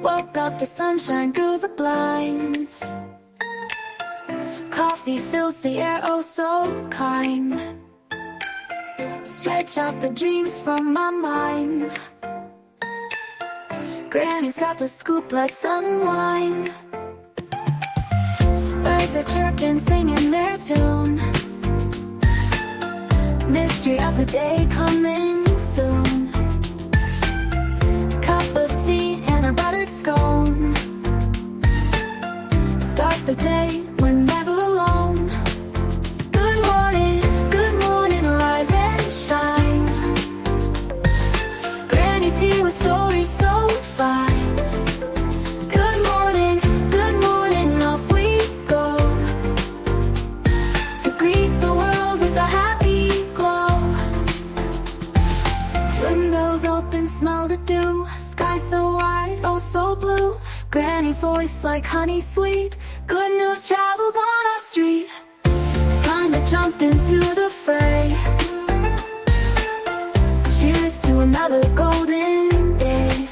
Woke up, the sunshine through the blinds. Coffee fills the air, oh so kind. Stretch out the dreams from my mind. Granny's got the scoop, let's unwind. Birds are chirping, singing their tune. Mystery of the day coming soon. Cup of tea and a buttered scone. Start the day, we're never alone. Good morning, rise and shine. Granny's here with stories so fine. Good morning, off we go. To greet the world with a happy glow. Windows open, smell the dew. Sky so wide, oh so blue. Granny's voice like honey sweet. Good news travels on our street. Time to jump into the fray. Cheers to another golden day.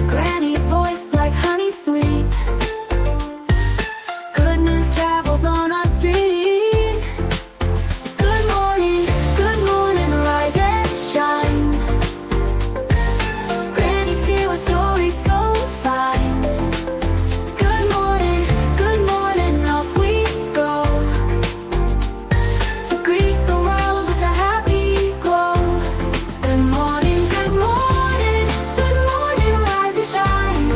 Granny's voice like honey sweet. Good news travels on our street. Good morning, rise and shine. Granny's here with stories so fine. Good morning, off we go. To greet the world with a happy glow. Good morning, rise and shine.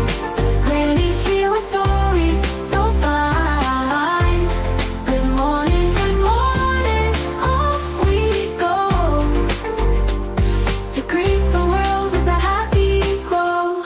Granny's here with stories so fine. Good morning, off we go. To greet the world with a happy glow.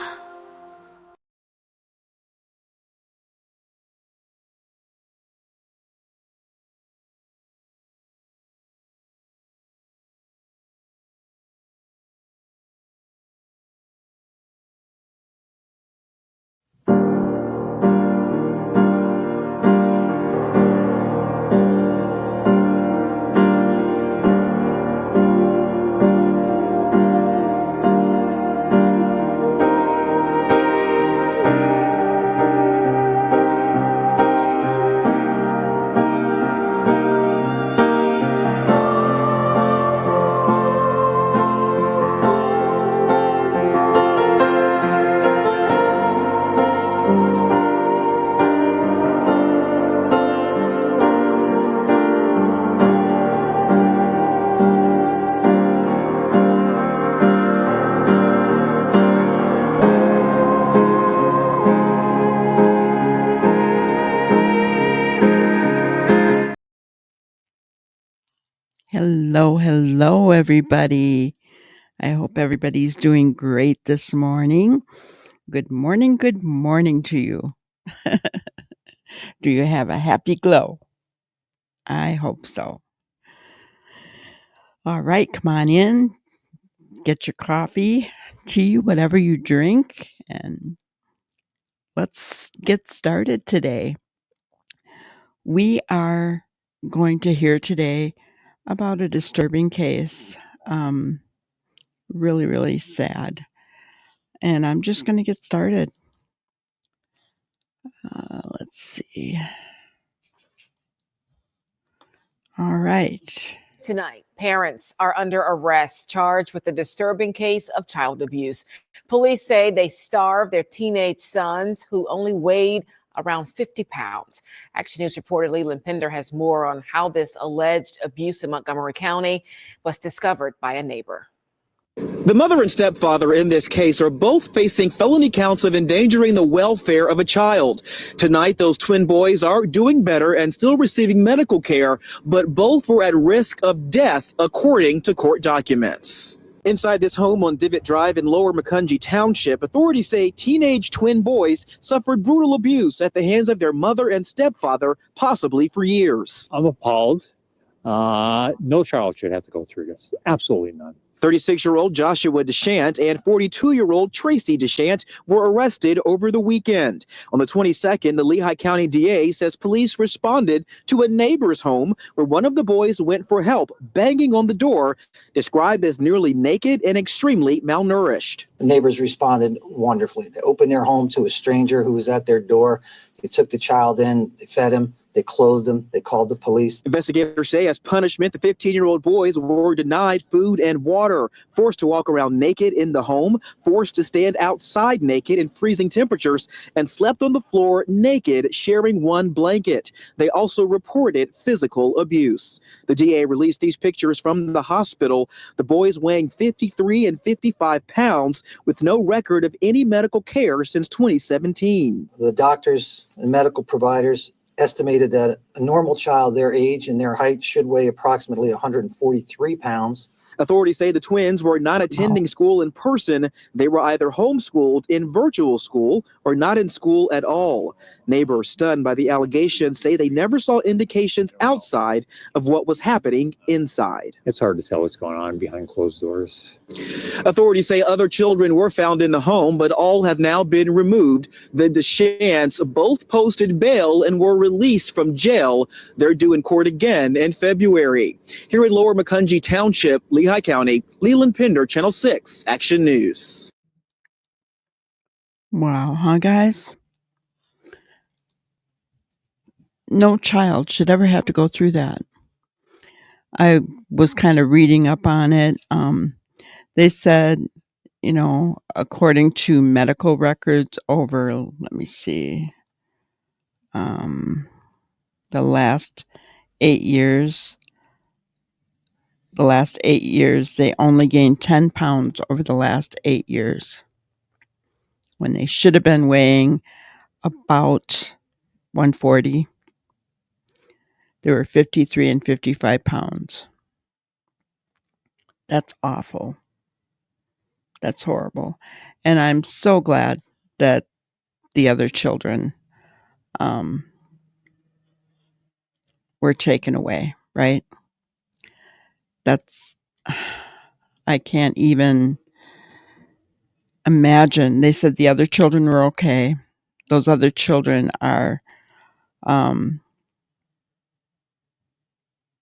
Hello, everybody. I hope everybody's doing great this morning. Good morning to you. Do you have a happy glow? I hope so. All right, come on in. Get your coffee, tea, whatever you drink, and let's get started today. We are going to hear today about a disturbing case. Really, really sad. And I'm just going to get started. Let's see. All right. Tonight, parents are under arrest, charged with a disturbing case of child abuse. Police say they starved their teenage sons, who only weighed around 50 pounds. Action News reporter Leland Pender has more on how this alleged abuse in Montgomery County was discovered by a neighbor. The mother and stepfather in this case are both facing felony counts of endangering the welfare of a child. Tonight, those twin boys are doing better and still receiving medical care, but both were at risk of death, according to court documents. Inside this home on Divot Drive in Lower Macungie Township, authorities say teenage twin boys suffered brutal abuse at the hands of their mother and stepfather, possibly for years. I'm appalled. No child should have to go through this. Absolutely none. 36-year-old Joshua DeShant and 42-year-old Tracy DeShant were arrested over the weekend. On the 22nd, the Lehigh County DA says police responded to a neighbor's home where one of the boys went for help, banging on the door, described as nearly naked and extremely malnourished. The neighbors responded wonderfully. They opened their home to a stranger who was at their door. They took the child in, they fed him, they clothed him, they called the police. Investigators say as punishment, the 15-year-old boys were denied food and water, forced to walk around naked in the home, forced to stand outside naked in freezing temperatures, and slept on the floor naked, sharing one blanket. They also reported physical abuse. The DA released these pictures from the hospital. The boys weighing 53 and 55 pounds with no record of any medical care since 2017. The doctors and medical providers estimated that a normal child their age and their height should weigh approximately 143 pounds. Authorities say the twins were not attending school in person. They were either homeschooled, in virtual school, or not in school at all. Neighbors stunned by the allegations say they never saw indications outside of what was happening inside. It's hard to tell what's going on behind closed doors. Authorities say other children were found in the home, but all have now been removed. The DeShants both posted bail and were released from jail. They're due in court again in February. Here in Lower Macungie Township, Lehigh County, Leland Pinder, Channel 6, Action News. Wow, huh, guys? No child should ever have to go through that. I was kind of reading up on it. They said, according to medical records over, let me see, the last 8 years, they only gained 10 pounds over the last 8 years when they should have been weighing about 140. They were 53 and 55 pounds. That's awful. That's horrible. And I'm so glad that the other children were taken away, right? I can't even imagine. They said the other children were okay. Those other children are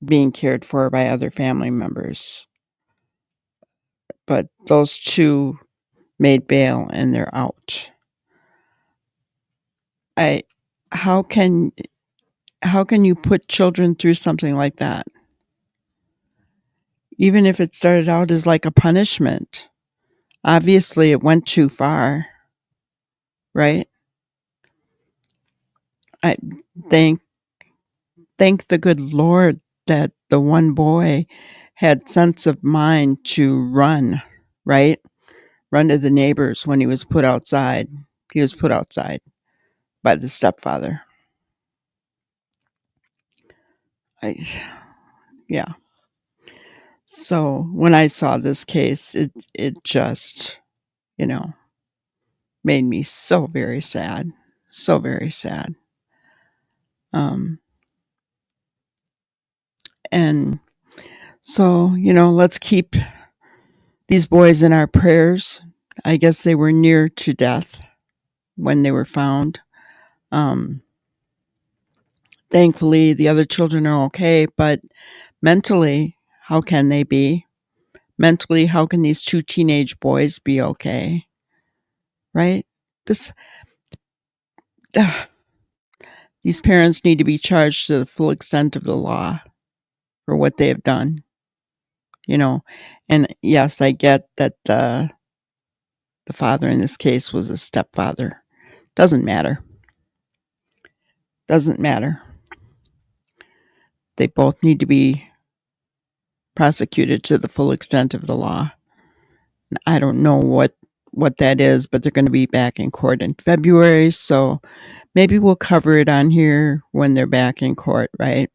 being cared for by other family members. But those two made bail and they're out. How can you put children through something like that? Even if it started out as like a punishment. Obviously it went too far, right? I thank the good Lord that the one boy had sense of mind to run, right? Run to the neighbors when he was put outside. He was put outside by the stepfather. Yeah. So when I saw this case, it just, made me so very sad. So very sad. And so, let's keep these boys in our prayers. I guess they were near to death when they were found. Thankfully, the other children are okay, but mentally, how can they be? Mentally, how can these two teenage boys be okay? Right? These parents need to be charged to the full extent of the law for what they have done. And yes, I get that the father in this case was a stepfather. Doesn't matter. They both need to be prosecuted to the full extent of the law. I don't know what that is, but they're going to be back in court in February, so maybe we'll cover it on here when they're back in court, right?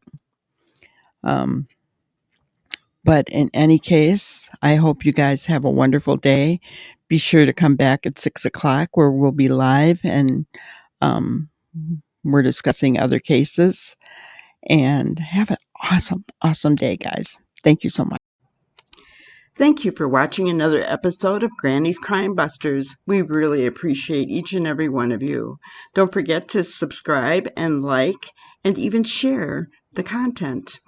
But in any case, I hope you guys have a wonderful day. Be sure to come back at 6:00 where we'll be live and we're discussing other cases. And have an awesome, awesome day, guys. Thank you so much. Thank you for watching another episode of Granny's Crime Busters. We really appreciate each and every one of you. Don't forget to subscribe and like and even share the content.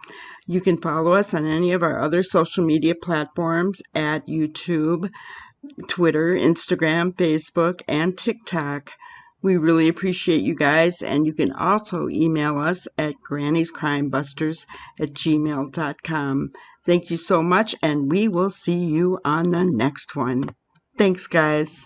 You can follow us on any of our other social media platforms at YouTube, Twitter, Instagram, Facebook, and TikTok. We really appreciate you guys, and you can also email us at grannyscrimebusters@gmail.com. Thank you so much, and we will see you on the next one. Thanks, guys.